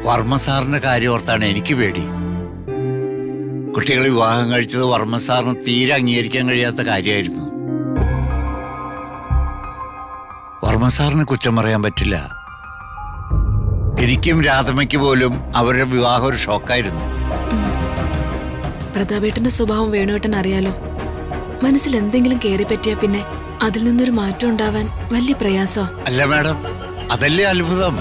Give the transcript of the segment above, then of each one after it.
വർമ്മ സാറിന്റെ കാര്യം ഓർത്താണ് എനിക്ക് പേടി. കുട്ടികൾ വിവാഹം കഴിച്ചത് വർമ്മ സാറിന് തീരെ അംഗീകരിക്കാൻ കഴിയാത്ത കാര്യമായിരുന്നു. വർമ്മ സാറിന് കുറ്റം പറയാൻ പറ്റില്ല. എനിക്കും രാധമ്മയ്ക്ക് പോലും അവരുടെ വിവാഹം ഒരു ഷോക്കായിരുന്നു. പ്രതാപേട്ടന്റെ സ്വഭാവം വേണുവേട്ടൻ അറിയാലോ. മനസ്സിൽ എന്തെങ്കിലും കേറി പറ്റിയാ പിന്നെ അതിൽ നിന്നൊരു മാറ്റം ഉണ്ടാവാൻ വലിയ പ്രയാസോ. അല്ല മാഡം, അതല്ലേ അത്ഭുതം.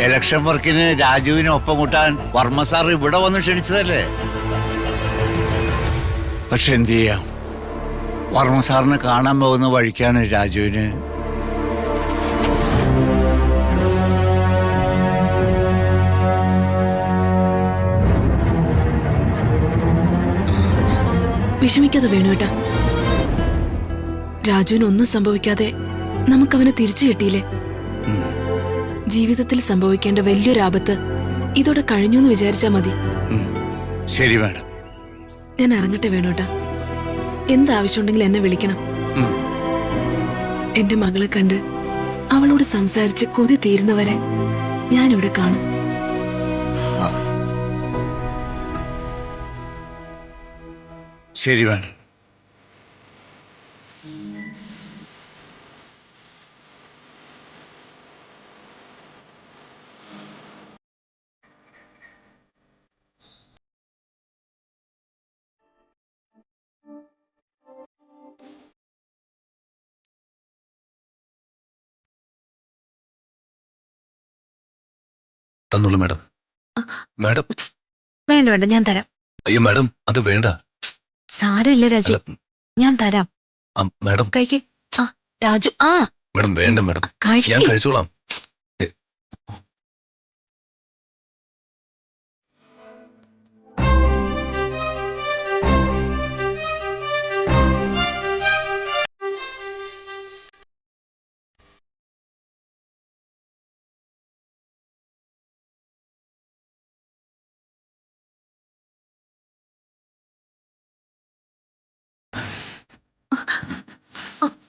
ഇലക്ഷൻ വർക്കിന് രാജുവിനെ ഒപ്പം കൂട്ടാൻ വർമ്മ സാർ ഇവിടെ വന്ന് ക്ഷണിച്ചതല്ലേ. പക്ഷെ എന്ത് ചെയ്യാം, വർമ്മ സാറിനെ കാണാൻ പോകുന്ന വഴിക്കാണ് രാജുവിന് വിഷമിക്കാതെ വേണുവേട്ടാ. രാജുവിന് ഒന്നും സംഭവിക്കാതെ നമുക്കവനെ തിരിച്ചു കിട്ടിയില്ലേ. ജീവിതത്തിൽ സംഭവിക്കേണ്ട വലിയൊരു ആപത്ത് ഇതോടെ കഴിഞ്ഞു എന്ന് വിചാരിച്ചാ മതി. ശരി മാഡം, ഞാൻ ഇറങ്ങട്ടെ വേണുവേട്ടാ. എന്താവശ്യമുണ്ടെങ്കിൽ എന്നെ വിളിക്കണം. എന്റെ മകളെ കണ്ട് അവളോട് സംസാരിച്ച് കൊതി തീരുന്നവരെ ഞാനിവിടെ കാണും. ശരി മാഡം. തന്നോളൂ മാഡം. മാഡം വേണ്ട വേണ്ട, ഞാൻ തരാം. അയ്യോ മാഡം, അത് വേണ്ട. സാരമില്ല രാജു, അല്ല, ഞാൻ തരാം. മാഡം കഴിക്ക്. ആ രാജു, ആ മാഡം വേണ്ട മാഡം, ഞാൻ കഴിക്ക്. കഴിച്ചോളാം.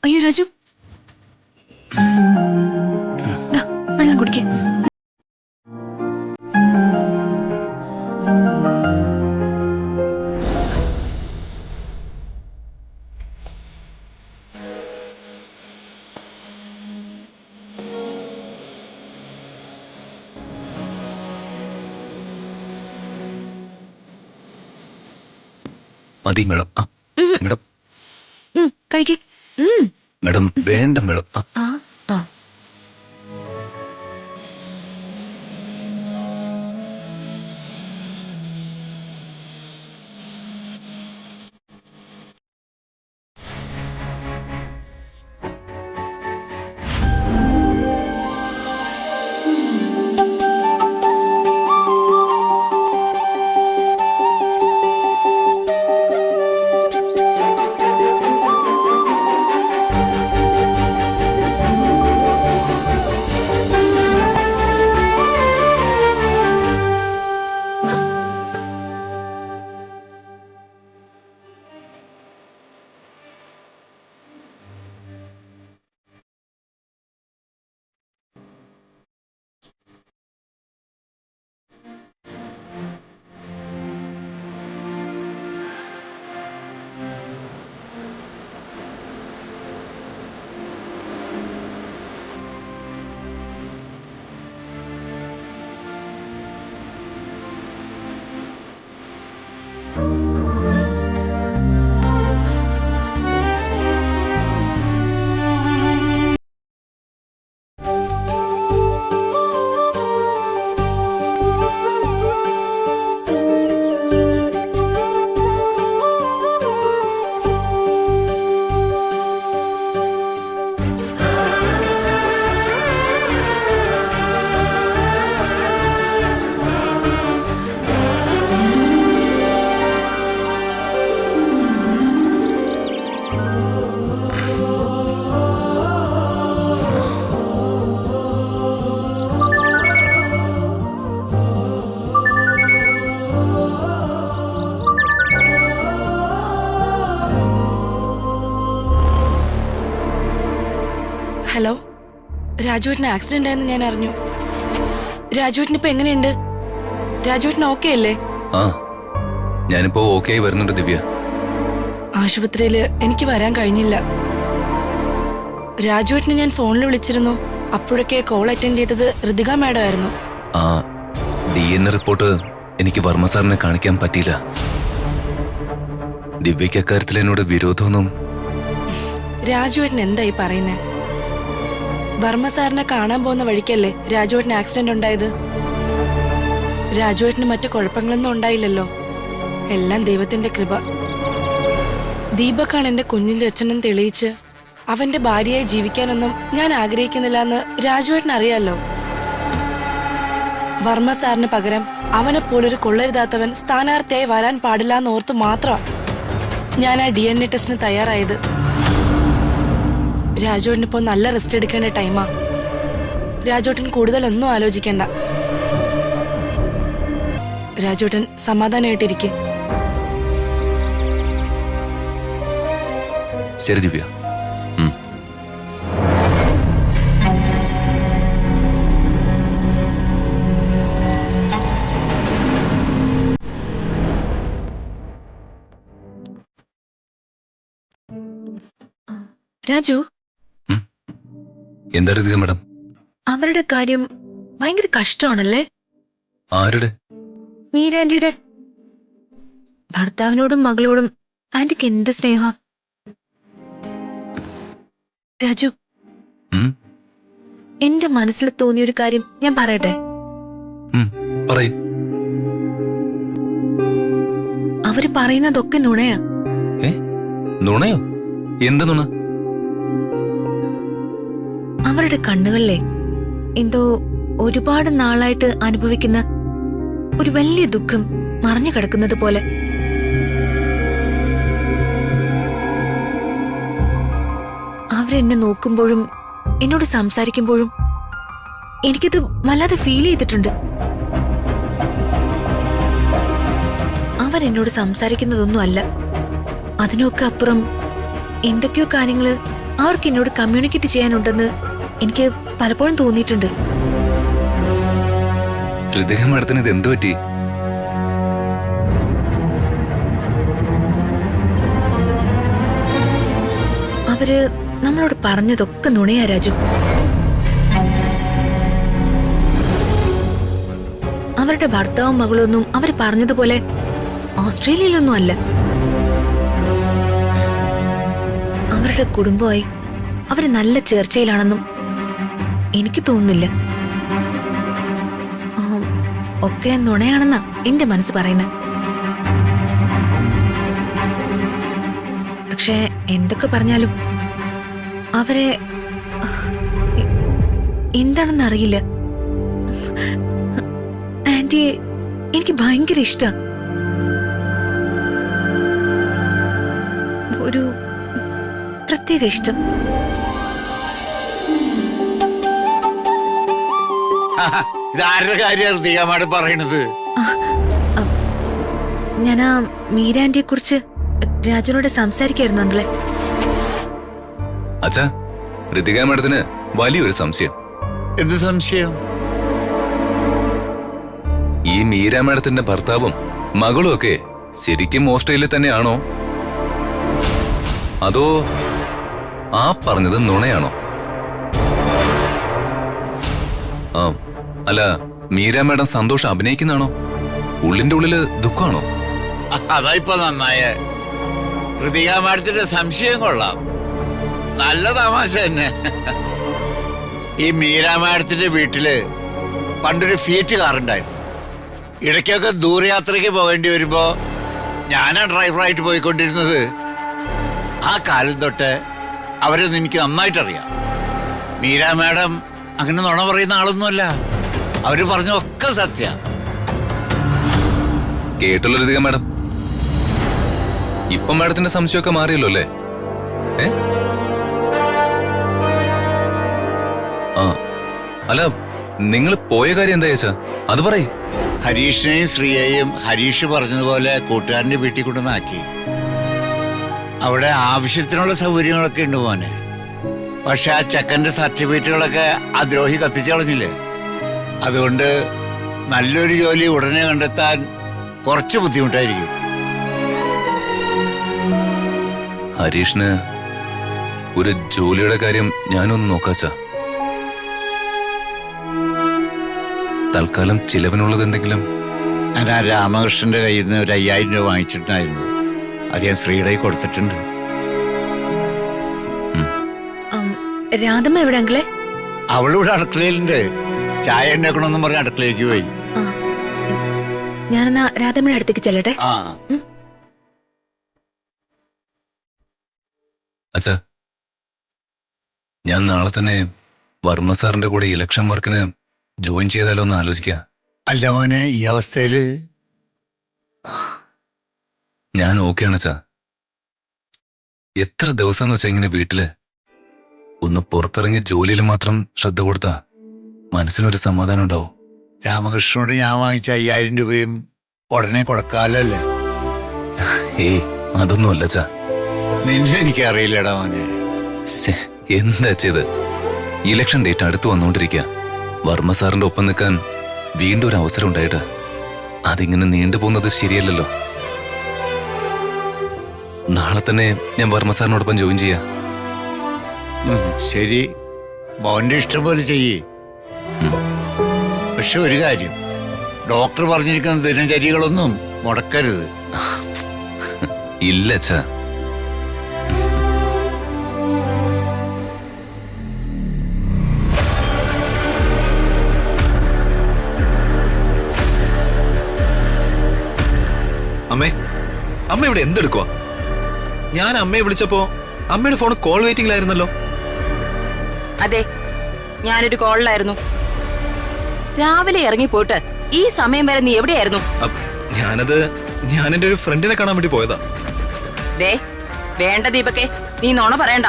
അയ്യോ രാജു, ദാ, വെള്ളം കുടിക്ക. മതി മാഡം. മാഡം കഴിക്ക്. മാഡം വേണ്ട മാഡം. ആ ആ ഹലോ, രാജുവേട്ടന് ആക്സിഡന്റ് ആയെന്ന് ഞാൻ അറിഞ്ഞു. രാജുവേട്ടനിപ്പോ എങ്ങനെയുണ്ട്? രാജുവേട്ടന് ഓക്കെ അല്ലേ? ആ ഞാനിപ്പോ ഓക്കെ ആയി വരുന്നുണ്ട് ദിവ്യ. ആശുപത്രിയില് എനിക്ക് വരാൻ കഴിഞ്ഞില്ല. രാജുവേട്ടനെ ഞാൻ ഫോണിൽ വിളിച്ചിരുന്നു. അപ്പോഴൊക്കെ കോൾ അറ്റൻഡ് ചെയ്തത് ഋതിക മാഡം ആയിരുന്നു. ആ DNA റിപ്പോർട്ട് എനിക്ക് വർമ്മ സാറിനെ കാണിക്കാൻ പറ്റിയില്ല. ദിവ്യയ്ക്ക് അക്കാര്യത്തിൽ എന്നോട് വിരോധമൊന്നും. രാജുവേട്ടൻ എന്തായി പറയുന്നേ? വർമ്മ സാറിനെ കാണാൻ പോകുന്ന വഴിക്കല്ലേ രാജുവേട്ടന് ആക്സിഡന്റ് ഉണ്ടായത്? രാജുവേട്ടന് മറ്റു കുഴപ്പങ്ങളൊന്നും ഉണ്ടായില്ലല്ലോ. എല്ലാം ദൈവത്തിന്റെ കൃപ. ദീപക്കാണ് എന്റെ കുഞ്ഞിന്റെ അച്ഛനും തെളിയിച്ച് അവന്റെ ഭാര്യയായി ജീവിക്കാനൊന്നും ഞാൻ ആഗ്രഹിക്കുന്നില്ല എന്ന് രാജുവേട്ടൻ അറിയാലോ. വർമ്മ സാറിന് പകരം അവനെ പോലൊരു കൊള്ളരുതാത്തവൻ സ്ഥാനാർത്ഥിയായി വരാൻ പാടില്ല എന്നോർത്ത് മാത്രം ഞാൻ ആ DNA ടെസ്റ്റിന് തയ്യാറായത്. രാജുവേട്ടനിപ്പോ നല്ല റെസ്റ്റ് എടുക്കേണ്ട ടൈമാ. രാജുവേട്ടൻ കൂടുതലൊന്നും ആലോചിക്കണ്ട. രാജുവേട്ടൻ സമാധാനമായിട്ടിരിക്കെ. ശരി ദിവ്യ. രാജു, എന്താ ഋതിക മാഡം? അവരുടെ കാര്യം ഭയങ്കര കഷ്ടമാണല്ലേ? ആരുടെ? മീരാന്റിയുടെ. ഭർത്താവിനോടും മകളോടും ആന്റിക്ക് എന്ത് സ്നേഹ. രാജു, എന്റെ മനസ്സിൽ തോന്നിയൊരു കാര്യം ഞാൻ പറയട്ടെ? പറയൂ. അവര് പറയുന്നതൊക്കെ നുണയാ. നുണയോ? എന്ത് നുണ? അവരുടെ കണ്ണുകളിലെ എന്തോ ഒരുപാട് നാളായിട്ട് അനുഭവിക്കുന്ന ഒരു വലിയ ദുഃഖം മറഞ്ഞു കിടക്കുന്നത് പോലെ. അവരെന്നെ നോക്കുമ്പോഴും എന്നോട് സംസാരിക്കുമ്പോഴും എനിക്കിത് വല്ലാതെ ഫീൽ ചെയ്തിട്ടുണ്ട്. അവരെന്നോട് സംസാരിക്കുന്നതൊന്നും അല്ല, അതിനൊക്കെ അപ്പുറം എന്തൊക്കെയോ കാര്യങ്ങള് അവർക്ക് എന്നോട് കമ്മ്യൂണിക്കേറ്റ് ചെയ്യാനുണ്ടെന്ന് എനിക്ക് പലപ്പോഴും തോന്നിയിട്ടുണ്ട്. ഋതിക മാഡത്തിന് ഇത് എന്തു പറ്റി? അവര് നമ്മളോട് പറഞ്ഞതൊക്കെ നുണയാ രാജു. അവരുടെ ഭർത്താവും മകളൊന്നും അവര് പറഞ്ഞതുപോലെ ഓസ്ട്രേലിയയിലൊന്നും അല്ല. അവരുടെ കുടുംബമായി അവര് നല്ല ചേർച്ചയിലാണെന്നും എനിക്ക് തോന്നുന്നില്ല. ഒക്കെ നുണയാണെന്നാ എന്റെ മനസ്സ് പറയുന്നത്. പക്ഷെ എന്തൊക്കെ പറഞ്ഞാലും അവരെ എന്താണെന്ന് അറിയില്ല. ആന്റിയെ എനിക്ക് ഭയങ്കര ഇഷ്ടാ. ഒരു പ്രത്യേക ഇഷ്ടം. ഇതാരുടെ കാര്യം ഋതിക മാഡം പറയണത്? ഞാൻ ആ മീരാന്റിയെ കുറിച്ച് രാജുനോട് സംസാരിക്കായിരുന്നു അങ്ങളെ. അച്ഛാ, ഋതിക മാഡത്തിന് വലിയൊരു സംശയം. എന്ത് സംശയം? ഈ മീര മാഡത്തിന്റെ ഭർത്താവും മകളും ഒക്കെ ശരിക്കും ഓസ്ട്രേലിയയിൽ തന്നെയാണോ, അതോ ആ പറഞ്ഞത് നുണയാണോ? ആ അല്ല, മീര മാഡം സന്തോഷം അഭിനയിക്കുന്നതാണോ, ഉള്ളിന്റെ ഉള്ളില് ദുഃഖമാണോ? അതാ ഇപ്പൊ നന്നായ. ഋതിക മാഡത്തിന്റെ സംശയം കൊള്ളാം, നല്ല തമാശ തന്നെ. ഈ മീര മാഡത്തിന്റെ വീട്ടില് പണ്ടൊരു ഫിയറ്റ് കാറുണ്ടായിരുന്നു. ഇടയ്ക്കൊക്കെ ദൂരയാത്രയ്ക്ക് പോകേണ്ടി വരുമ്പോ ഞാനാ ഡ്രൈവറായിട്ട് പോയിക്കൊണ്ടിരുന്നത്. ആ കാലം തൊട്ട് അവരൊന്നും എനിക്ക് നന്നായിട്ടറിയാം. മീര മാഡം അങ്ങനെ നുണ പറയുന്ന ആളൊന്നുമല്ല. അവര് പറഞ്ഞൊക്കെ സത്യ. കേട്ടല്ലോ ഋതിക മാഡം, ഇപ്പം മാഡത്തിന്റെ സംശയമൊക്കെ മാറിയല്ലോ അല്ലേ? ആ അല്ല, നിങ്ങൾ പോയ കാര്യം എന്താ ചേച്ചാ, അത് പറയ്. ഹരീഷിനെയും ശ്രീയെയും ഹരീഷ് പറഞ്ഞതുപോലെ കൂട്ടുകാരന്റെ വീട്ടിൽ കൊണ്ടുവന്നാക്കി. അവിടെ ആവശ്യത്തിനുള്ള സൗകര്യങ്ങളൊക്കെ ഉണ്ട് മോനെ. പക്ഷെ ആ ചെക്കന്റെ സർട്ടിഫിക്കറ്റുകളൊക്കെ ആ ദ്രോഹി കത്തിച്ചു കളഞ്ഞില്ലേ. അതുകൊണ്ട് നല്ലൊരു ജോലി ഉടനെ കണ്ടെത്താൻ കുറച്ച് ബുദ്ധിമുട്ടായിരിക്കും. ഹരീഷിന് ഒരു ജോലിയുടെ കാര്യം ഞാനൊന്ന് നോക്കാച്ച. തൽക്കാലം ചിലവിനുള്ളത് എന്തെങ്കിലും. ഞാൻ ആ രാമകൃഷ്ണന്റെ കയ്യിൽ നിന്ന് ഒരു 5000 രൂപ വാങ്ങിച്ചിട്ടുണ്ടായിരുന്നു. അത് ഞാൻ ശ്രീയുടെ കയ്യിൽ കൊടുത്തിട്ടുണ്ട്. രാധമ്മ എവിടെ അങ്കിളെ? അവളിവിടെ അടുക്കളയിലുണ്ട്. ചായ ഉണ്ടാക്കണമെന്നും പറഞ്ഞ് അടുക്കളയിലേക്ക് പോയി. ഞാനെന്നാ രാധമ്മയുടെ അടുത്തേക്ക് ചെല്ലട്ടെ. ആ അച്ഛാ, ഞാൻ നാളെ തന്നെ വർമ്മ സാറിന്റെ കൂടെ ഇലക്ഷൻ വർക്കിന് ജോയിൻ ചെയ്താലോ എന്ന് ആലോചിക്കാം. അല്ല മോനെ, ഈ അവസ്ഥയില് ഞാൻ ഓക്കെയാണ് അച്ഛാ. എത്ര ദിവസം എന്ന് വെച്ചാ ഇങ്ങനെ വീട്ടില് ഒന്ന് പുറത്തിറങ്ങി ജോലിയിൽ മാത്രം ശ്രദ്ധ കൊടുത്താ മനസ്സിനൊരു സമാധാനം ഉണ്ടാവും. രാമകൃഷ്ണനോട് ഞാൻ വാങ്ങിച്ച 5000 രൂപയും ഉടനെ കൊടുക്കാലല്ലേ? ഏയ്, അതൊന്നും അല്ല അച്ഛാ. നിന്നെ എനിക്കറിയില്ലടാ മോനെ. എന്താ ചെയ്ത്? ഇലക്ഷൻ ഡേറ്റ് അടുത്ത് വന്നുകൊണ്ടിരിക്കുക. വർമ്മ സാറിന്റെ ഒപ്പം നിൽക്കാൻ വീണ്ടും ഒരു അവസരം ഉണ്ടായിട്ട് അതിങ്ങനെ നീണ്ടുപോകുന്നത് ശരിയല്ലല്ലോ. നാളെ തന്നെ ഞാൻ വർമ്മ സാറിനോടൊപ്പം ജോയിൻ ചെയ്യാം. ശരി, മോന്റെ ഇഷ്ടം പോലെ ചെയ്യേ. പക്ഷെ ഒരു കാര്യം, ഡോക്ടർ പറഞ്ഞിരിക്കുന്ന ദിനചര്യകളൊന്നും മുടക്കരുത്. ഇല്ല അച്ഛാ. അമ്മേ, അമ്മ ഇവിടെ എന്തെടുക്കുക? ഞാൻ അമ്മയെ വിളിച്ചപ്പോ അമ്മയുടെ ഫോൺ കോൾ വെയിറ്റിംഗിലായിരുന്നല്ലോ. അതെ, ഞാനൊരു കോളിലായിരുന്നു. രാവിലെ ഇറങ്ങിപ്പോയിട്ട് ഈ സമയം വരെ നീ എവിടെയായിരുന്നു? ഞാൻ എന്റെ ഒരു ഫ്രണ്ടിനെ കാണാൻ വേണ്ടി പോയതാ. ദേ, വേണ്ട ദീപക്കെ, നീ നുണ പറയണ്ട.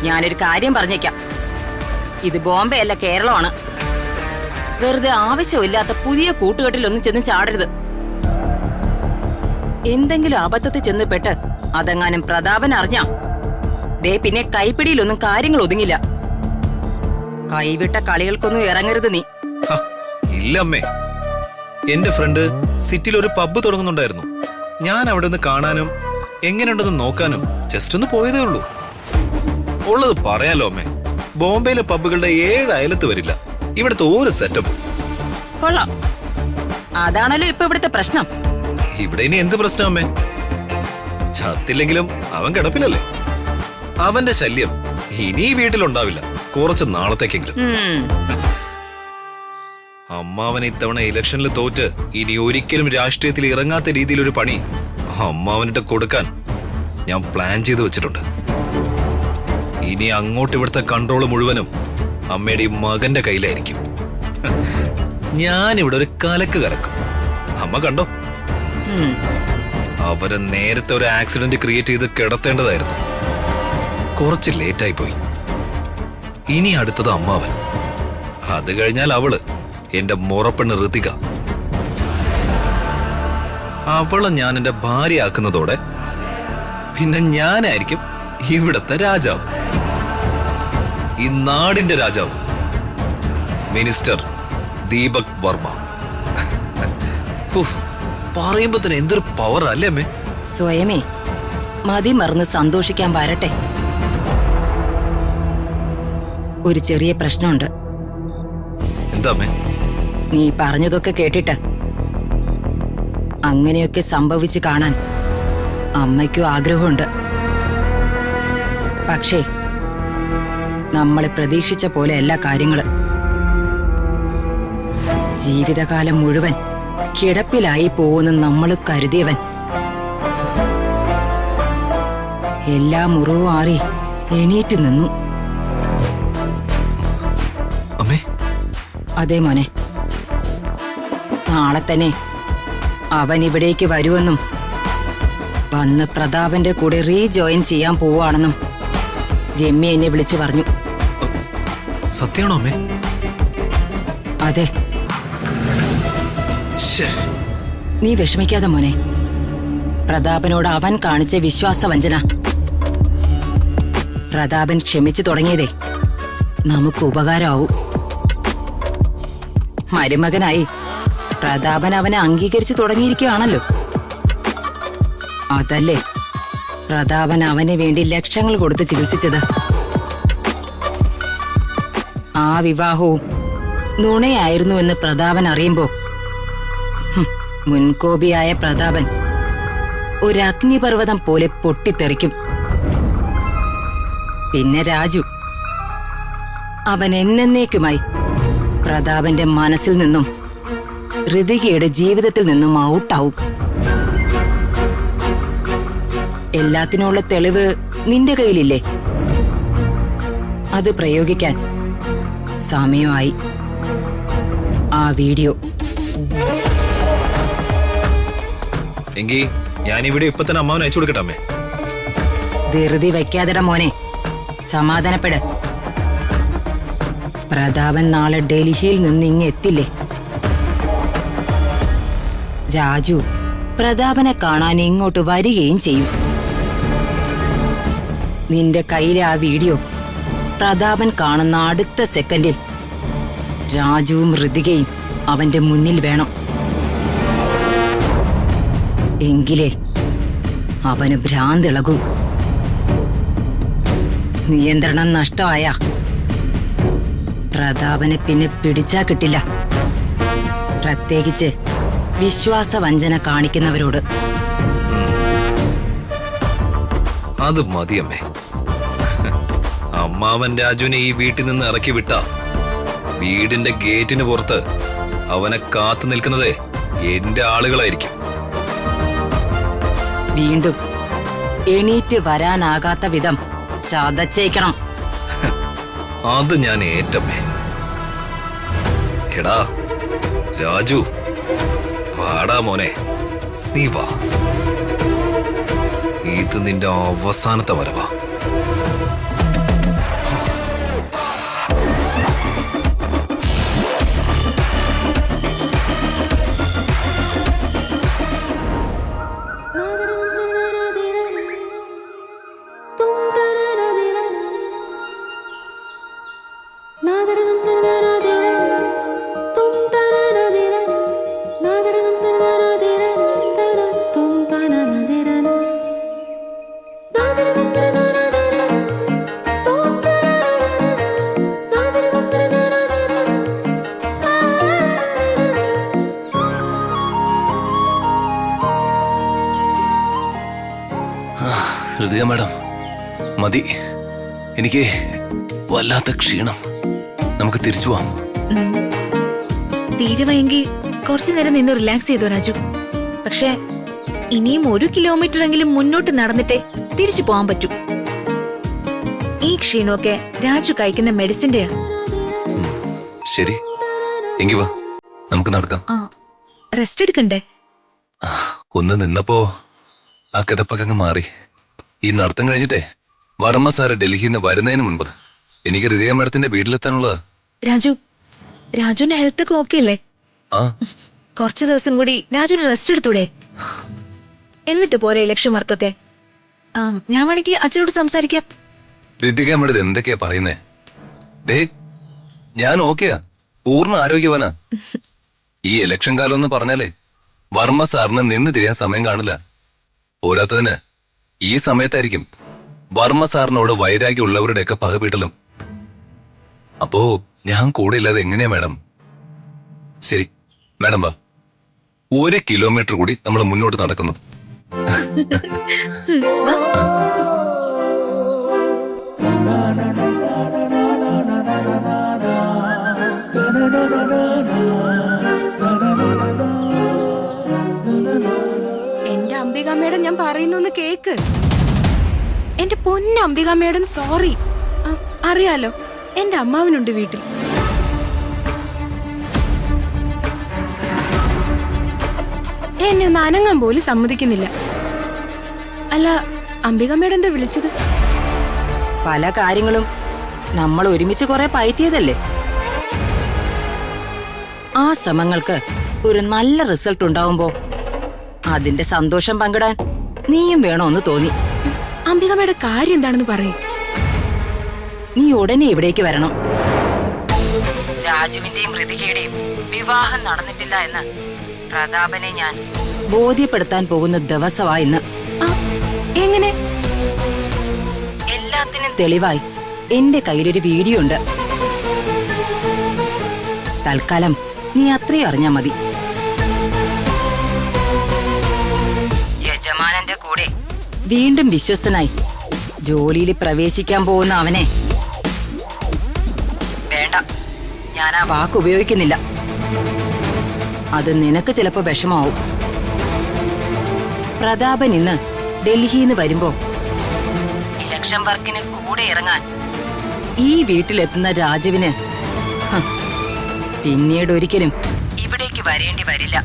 ഞാനൊരു കാര്യം പറഞ്ഞേക്കാം. ഇത് ബോംബെ അല്ല, കേരളമാണ്. വെറുതെ ആവശ്യമില്ലാത്ത പുതിയ കൂട്ടുകെട്ടിലൊന്നും ചെന്ന് ചാടരുത്. എന്തെങ്കിലും അബദ്ധത്തിൽ ചെന്ന് പെട്ട് അതെങ്ങാനും പ്രതാപൻ അറിഞ്ഞാ ദേ പിന്നെ കൈപ്പിടിയിലൊന്നും കാര്യങ്ങൾ ഒതുങ്ങില്ല. കൈവിട്ട കളികൾക്കൊന്നും ഇറങ്ങരുത് നീ. ഇല്ല അമ്മേ, എന്റെ ഫ്രണ്ട് സിറ്റിയിൽ ഒരു പബ്ബ് തുടങ്ങുന്നുണ്ടായിരുന്നു. ഞാൻ അവിടെ ഒന്ന് കാണാനും എങ്ങനെയുണ്ടെന്ന് നോക്കാനും ജസ്റ്റ് ഒന്ന് പോയതേ ഉള്ളൂ. ഉള്ളത് പറയാലോ അമ്മേ, ബോംബെയിലെ പബ്ബുകളുടെ 7 അയലത്ത് വരില്ല ഇവിടുത്തെ ഒരു സെറ്റപ്പ്. കൊള്ളാം. അതാണല്ലോ ഇപ്പൊ ഇവിടുത്തെ പ്രശ്നം. ഇവിടെ ഇനി എന്ത് പ്രശ്നം അമ്മേ? ചത്തില്ലെങ്കിലും അവൻ കിടപ്പിലല്ലേ. അവന്റെ ശല്യം ഇനി ഈ വീട്ടിലുണ്ടാവില്ല, കുറച്ച് നാളത്തേക്കെങ്കിലും. അമ്മാവൻ ഇത്തവണ ഇലക്ഷനിൽ തോറ്റ് ഇനി ഒരിക്കലും രാഷ്ട്രീയത്തിൽ ഇറങ്ങാത്ത രീതിയിലൊരു പണി അമ്മാവനിട്ട് കൊടുക്കാൻ ഞാൻ പ്ലാൻ ചെയ്ത് വെച്ചിട്ടുണ്ട്. ഇനി അങ്ങോട്ട് ഇവിടുത്തെ കൺട്രോൾ മുഴുവനും അമ്മയുടെ ഈ മകന്റെ കയ്യിലായിരിക്കും. ഞാനിവിടെ ഒരു കലക്ക് കലക്കും. അമ്മ കണ്ടോ? അവരെ നേരത്തെ ഒരു ആക്സിഡന്റ് ക്രിയേറ്റ് ചെയ്ത് കിടത്തേണ്ടതായിരുന്നു. കുറച്ച് ലേറ്റായി പോയി. ഇനി അടുത്തത് അമ്മാവൻ, അത് കഴിഞ്ഞാൽ അവള്, എന്റെ മുറപ്പെണ്ണ് ഋതിക. അവളെ ഞാൻ എന്റെ ഭാര്യയാക്കുന്നതോടെ പിന്നെ ഞാനായിരിക്കും ഇവിടത്തെ രാജാവ്, ഈ നാടിന്റെ രാജാവ്, മിനിസ്റ്റർ ദീപക് വർമ്മ. പറയുമ്പോ തന്നെ എന്തൊരു പവർ അല്ലേ അമ്മേ? സ്വയമേ മതി മറന്ന് സന്തോഷിക്കാൻ വരട്ടെ. ഒരു ചെറിയ പ്രശ്നമുണ്ട്. എന്താ അമ്മേ? നീ പറഞ്ഞതൊക്കെ കേട്ടിട്ട് അങ്ങനെയൊക്കെ സംഭവിച്ച് കാണാൻ അമ്മയ്ക്കും ആഗ്രഹമുണ്ട്. പക്ഷേ നമ്മളെ പ്രതീക്ഷിച്ച പോലെ എല്ലാ കാര്യങ്ങള്. ജീവിതകാലം മുഴുവൻ കിടപ്പിലായി പോകുന്ന നമ്മൾ കരുതിയവൻ എല്ലാ മുറിവും ആറി എണീറ്റ് നിന്നു. അമ്മേ? അതെ മോനെ, നാളെ തന്നെ അവൻ ഇവിടേക്ക് വരുമെന്നും വന്ന് പ്രതാപന്റെ കൂടെ റീജോയിൻ ചെയ്യാൻ പോവാണെന്നും രമ്യ എന്നെ വിളിച്ചു പറഞ്ഞു. സത്യമാണോ അമ്മേ? അതെ. നീ വിഷമിക്കാതെ മോനെ. പ്രതാപനോട് അവൻ കാണിച്ച വിശ്വാസവഞ്ചന പ്രതാപൻ ക്ഷമിച്ചു തുടങ്ങിയതേ നമുക്ക് ഉപകാരമാവും. മരുമകനായി പ്രതാപൻ അവനെ അംഗീകരിച്ചു തുടങ്ങിയിരിക്കുകയാണല്ലോ. അതല്ലേ പ്രതാപൻ അവന് വേണ്ടി ലക്ഷങ്ങൾ കൊടുത്ത് ചികിത്സിച്ചത്. ആ വിവാഹവും നുണയായിരുന്നു എന്ന് പ്രതാപൻ അറിയുമ്പോ മുൻകോപിയായ പ്രതാപൻ ഒരു അഗ്നിപർവ്വതം പോലെ പൊട്ടിത്തെറിക്കും. പിന്നെ രാജു അവൻ എന്നേക്കുമായി പ്രതാപന്റെ മനസ്സിൽ നിന്നും ഋതികയുടെ ജീവിതത്തിൽ നിന്നും ഔട്ടാവും. എല്ലാത്തിനുള്ള തെളിവ് നിന്റെ കയ്യിലില്ലേ? അത് പ്രയോഗിക്കാൻ സമയമായി. ആ വീഡിയോ എങ്കിൽ ഞാനിവിടെ ഇപ്പൊ തന്നെ അമ്മാവൻ അയച്ചു കൊടുക്കട്ടെ അമ്മേ. ധൃതി വയ്ക്കാതെട മോനെ, സമാധാനപ്പെട്. പ്രതാപൻ നാളെ ഡൽഹിയിൽ നിന്ന് ഇങ്ങ് എത്തില്ലേ? രാജു പ്രതാപനെ കാണാൻ ഇങ്ങോട്ട് വരികയും ചെയ്യും. നിന്റെ കയ്യിലെ ആ വീഡിയോ പ്രതാപൻ കാണുന്ന അടുത്ത സെക്കൻഡിൽ രാജുവും ഋതികയും അവന്റെ മുന്നിൽ വേണം. എങ്കിലേ അവന് ഭ്രാന്തിളകൂ. നിയന്ത്രണം നഷ്ടമായ പ്രതാപനെ പിന്നെ പിടിച്ചാ കിട്ടില്ല. പ്രത്യേകിച്ച് വിശ്വാസവഞ്ചന കാണിക്കുന്നവരോട്. അത് മതി അമ്മേ. അമ്മാവൻ രാജുവിനെ ഈ വീട്ടിൽ നിന്ന് ഇറക്കി വിട്ട വീടിന്റെ ഗേറ്റിന് പുറത്ത് അവനെ കാത്തു നിൽക്കുന്നതേ എന്റെ ആളുകളായിരിക്കും. വീണ്ടും എണീറ്റ് വരാനാകാത്ത വിധം ചതച്ചേക്കണം. അത് ഞാൻ ഏറ്റമ്മേ. എടാ രാജു, വാടാ മോനെ, നീ വാ. ഇത് നിന്റെ അവസാനത്തെ വരവാ. ഋതിക മാഡം, മതി. എനിക്ക് വല്ലാത്ത ക്ഷീണം. നമുക്ക് തിരിച്ചു പോവാം. തീരെ വയ്യെങ്കിൽ കുറച്ചു നേരം നിന്ന് റിലാക്സ് ചെയ്തോ രാജു. പക്ഷെ ഇനിയും 1 കിലോമീറ്റർ എങ്കിലും മുന്നോട്ട് നടന്നിട്ടേ തിരിച്ചു പോകാൻ പറ്റൂ. ഈ ക്ഷീണമൊക്കെ രാജു കഴിക്കുന്ന മെഡിസിന്റെയാ. ശരി, എങ്കി വാ, നമുക്ക് നടക്കാം. റെസ്റ്റ് എടുക്കണ്ടേ? ഒന്ന് നിന്നപ്പോ ആ കിതപ്പൊക്കെ അങ്ങ് മാറി. ഈ നടത്തം കഴിഞ്ഞിട്ടേ വർമ്മ സാറ് ഡൽഹിയിൽ നിന്ന് വരുന്നതിന് മുൻപ് എനിക്ക് ഋതിക മാഡത്തിന്റെ വീട്ടിലെത്താനുള്ളതാ. രാജുവിന്റെ ഹെൽത്ത് ഒക്കെ ഓക്കെ അല്ലേ? ആ, കുറച്ചു ദിവസം കൂടി രാജുവിന് റെസ്റ്റ് എടുത്തൂടെ? എന്നിട്ട് പോരെ ഇലക്ഷൻ വർക്കൊക്കെ? ഞാൻ വേണമെങ്കിൽ അച്ഛനോട് സംസാരിക്കാം. ഋതിക മാഡം എന്തൊക്കെയാ പറയുന്നേ? ദേ, ഞാൻ ഓക്കെയാ, പൂർണ്ണ ആരോഗ്യവാനാ. ഈ ഇലക്ഷൻ കാലം എന്ന് പറഞ്ഞാലേ വർമ്മ സാറിന് നിന്ന് തിരിയാൻ സമയം കാണില്ല. പോരാത്തതിന് ഈ സമയത്തായിരിക്കും വർമ്മ സാറിനോട് വൈരാഗ്യമുള്ളവരുടെയൊക്കെ പകപീട്ടലും. അപ്പോ ഞാൻ കൂടെ ഇല്ലാതെ എങ്ങനെയാ മാഡം? ശരി മാഡം, വാ. 1 കിലോമീറ്റർ കൂടി നമ്മൾ മുന്നോട്ട് നടക്കുന്നു. എന്റെ അംബിക മേഡം, ഞാൻ പറയുന്നൊന്ന് കേക്ക്. എന്റെ പൊന്ന അംബിക മേഡം, സോറി. അറിയാലോ, എന്റെ അമ്മാവനുണ്ട് വീട്ടിൽ. എന്നെ ഒന്ന് അനങ്ങാൻ പോലും സമ്മതിക്കുന്നില്ല. അല്ല, അംബിക മേഡം എന്താ വിളിച്ചത്? പല കാര്യങ്ങളും നമ്മൾ ഒരുമിച്ച് കുറെ പയറ്റിയതല്ലേ. ആ ശ്രമങ്ങൾക്ക് ഒരു നല്ല റിസൾട്ട് ഉണ്ടാവുമ്പോ അതിന്റെ സന്തോഷം പങ്കിടാൻ നീയും വേണോന്ന് തോന്നി. അംബികമ്മയുടെ കാര്യം എന്താണെന്ന് പറയും. നീ ഉടനെ ഇവിടേക്ക് വരണം. രാജുവിന്റെയും ഋതികയുടെയും വിവാഹം നടന്നിട്ടില്ല എന്ന് പ്രതാപനെ ഞാൻ ബോധ്യപ്പെടുത്താൻ പോകുന്ന ദിവസമായി ഇന്ന്. ആ, എങ്ങനെ? എല്ലാത്തിനും തെളിവായി എന്റെ കയ്യിലൊരു വീഡിയോ ഉണ്ട്. തൽക്കാലം നീ അത്രയും അറിഞ്ഞാ മതി. യജമാനന്റെ കൂടെ വീണ്ടും വിശ്വസ്തനായി ജോലിയിൽ പ്രവേശിക്കാൻ പോകുന്ന അവനെ വേണ്ട, ഞാൻ ആ വാക്ക് ഉപയോഗിക്കുന്നില്ല. അത് നിനക്ക് ചിലപ്പോ വിഷമാവും. പ്രതാപൻ ഇന്ന് ഡൽഹിന്ന് വരുമ്പോ ഇലക്ഷൻ വർക്കിന് കൂടെ ഇറങ്ങാൻ ഈ വീട്ടിലെത്തുന്ന രാജുവിന് പിന്നീട് ഒരിക്കലും ഇവിടേക്ക് വരേണ്ടി വരില്ല.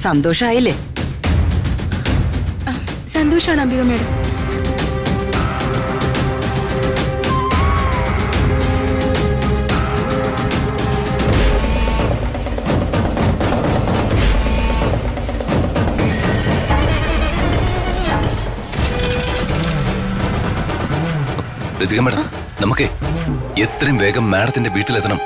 സന്തോഷായില്ലേ? സന്തോഷാണ് അംബിക മേഡം. ഋതിക മേഡം, നമുക്കേ എത്രയും വേഗം മാഡത്തിന്റെ വീട്ടിലെത്തണം.